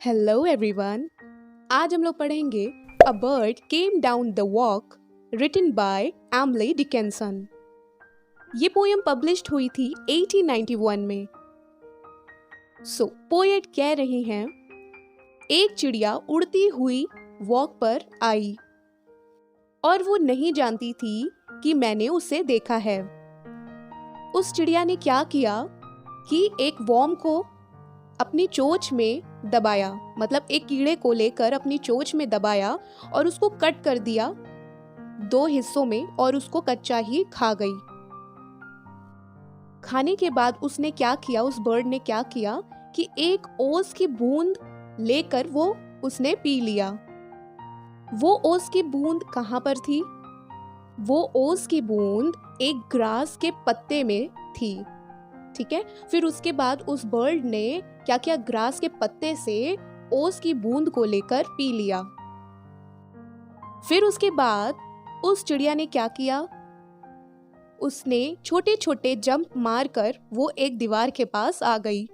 Hello everyone. आज हम लोग पढ़ेंगे a bird came down the walk written by Emily Dickinson. ये पोएम पब्लिश्ड हुई थी 1891 में। पोएट कह रही हैं, एक चिड़िया उड़ती हुई वॉक पर आई और वो नहीं जानती थी कि मैंने उसे देखा है। उस चिड़िया ने क्या किया कि एक वॉर्म को अपनी चोंच में दबाया, मतलब एक कीड़े को लेकर अपनी चोंच में दबाया और उसको कट कर दिया 2 हिस्सों में और उसको कच्चा ही खा गई। खाने के बाद उसने क्या किया, उस बर्ड ने क्या किया कि एक ओस की बूंद लेकर वो उसने पी लिया। वो ओस की बूंद कहाँ पर थी? वो ओस की बूंद एक ग्रास के पत्ते में थी। ठीक है, फिर उसके बाद उस बर्ड ने क्या किया, ग्रास के पत्ते से ओस की बूंद को लेकर पी लिया। फिर उसके बाद उस चिड़िया ने क्या किया, उसने छोटे छोटे जंप मारकर वो एक दीवार के पास आ गई।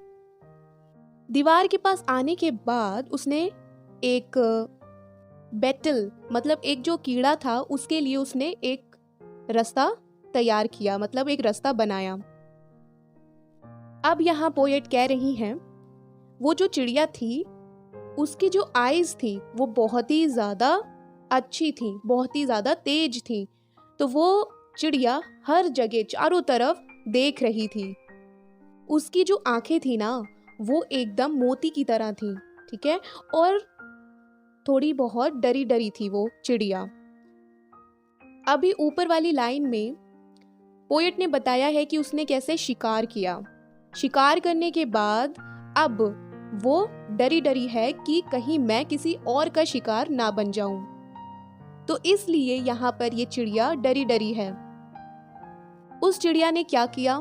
दीवार के पास आने के बाद उसने एक बेटल, मतलब एक जो कीड़ा था उसके लिए उसने एक रास्ता तैयार किया, मतलब एक रास्ता बनाया। अब यहाँ पोएट कह रही हैं, वो जो चिड़िया थी उसकी जो आईज थी वो बहुत ही ज़्यादा अच्छी थी, बहुत ही ज़्यादा तेज थी। तो वो चिड़िया हर जगह चारों तरफ देख रही थी। उसकी जो आंखें थी ना वो एकदम मोती की तरह थी। ठीक है, और थोड़ी बहुत डरी डरी थी वो चिड़िया। अभी ऊपर वाली लाइन में पोएट ने बताया है कि उसने कैसे शिकार किया। शिकार करने के बाद अब वो डरी डरी है कि कहीं मैं किसी और का शिकार ना बन जाऊं, तो इसलिए यहाँ पर ये चिड़िया डरी डरी है। उस चिड़िया ने क्या किया,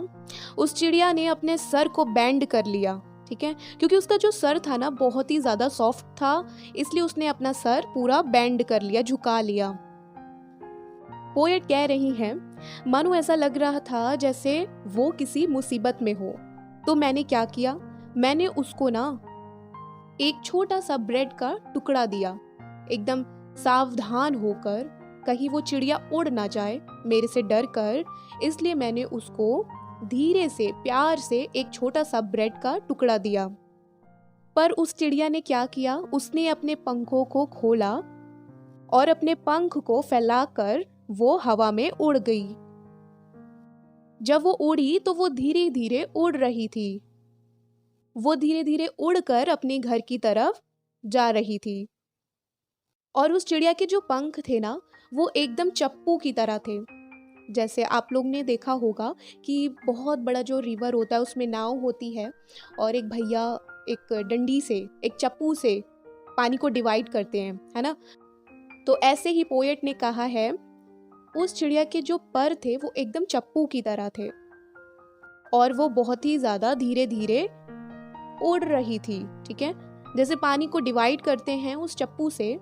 उस चिड़िया ने अपने सर को बेंड कर लिया। ठीक है, क्योंकि उसका जो सर था ना बहुत ही ज्यादा सॉफ्ट था, इसलिए उसने अपना सर पूरा बेंड कर लिया, झुका लिया। पोएट कह रही हैं, मानो ऐसा लग रहा था जैसे वो किसी मुसीबत में हो। तो मैंने क्या किया, मैंने उसको ना एक छोटा सा ब्रेड का टुकड़ा दिया, एकदम सावधान होकर कहीं वो चिड़िया उड़ ना जाए मेरे से डर कर, इसलिए मैंने उसको धीरे से प्यार से एक छोटा सा ब्रेड का टुकड़ा दिया। पर उस चिड़िया ने क्या किया, उसने अपने पंखों को खोला और अपने पंख को फैलाकर वो हवा में उड़ गई। जब वो उड़ी तो वो धीरे धीरे उड़ रही थी। वो धीरे धीरे उड़कर अपने घर की तरफ जा रही थी। और उस चिड़िया के जो पंख थे ना वो एकदम चप्पू की तरह थे। जैसे आप लोग ने देखा होगा कि बहुत बड़ा जो रिवर होता है उसमें नाव होती है और एक भैया एक डंडी से, एक चप्पू से पानी को डिवाइड करते हैं, है ना। तो ऐसे ही पोएट ने कहा है, उस चिड़िया के जो पर थे वो एकदम चप्पू की तरह थे और वो बहुत ही ज्यादा धीरे धीरे उड़ रही थी। ठीक है, जैसे पानी को डिवाइड करते हैं उस चप्पू से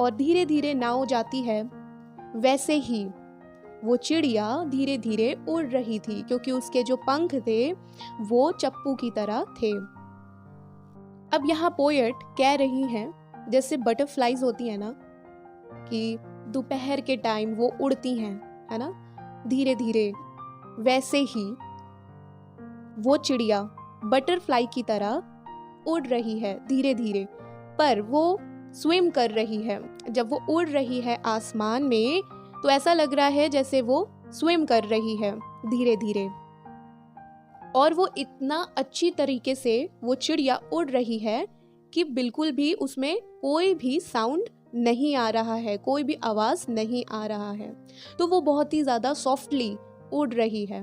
और धीरे धीरे नाव जाती है, वैसे ही वो चिड़िया धीरे धीरे उड़ रही थी, क्योंकि उसके जो पंख थे वो चप्पू की तरह थे। अब यहाँ पोएट कह रही हैं, जैसे बटरफ्लाईज होती है ना कि दोपहर के टाइम वो उड़ती हैं, है ना, धीरे धीरे, वैसे ही वो चिड़िया बटरफ्लाई की तरह उड़ रही है धीरे धीरे, पर वो स्विम कर रही है। जब वो उड़ रही है आसमान में तो ऐसा लग रहा है जैसे वो स्विम कर रही है धीरे धीरे, और वो इतना अच्छी तरीके से वो चिड़िया उड़ रही है कि बिल्कुल भी उसमें कोई भी साउंड नहीं आ रहा है, कोई भी आवाज नहीं आ रहा है। तो वो बहुत ही ज्यादा सॉफ्टली उड़ रही है।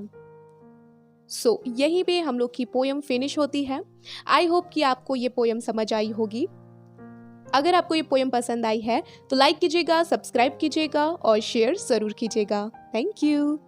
यहीं पे हम लोग की पोएम फिनिश होती है। आई होप कि आपको ये पोएम समझ आई होगी। अगर आपको ये पोएम पसंद आई है तो लाइक कीजिएगा, सब्सक्राइब कीजिएगा और शेयर जरूर कीजिएगा। Thank you.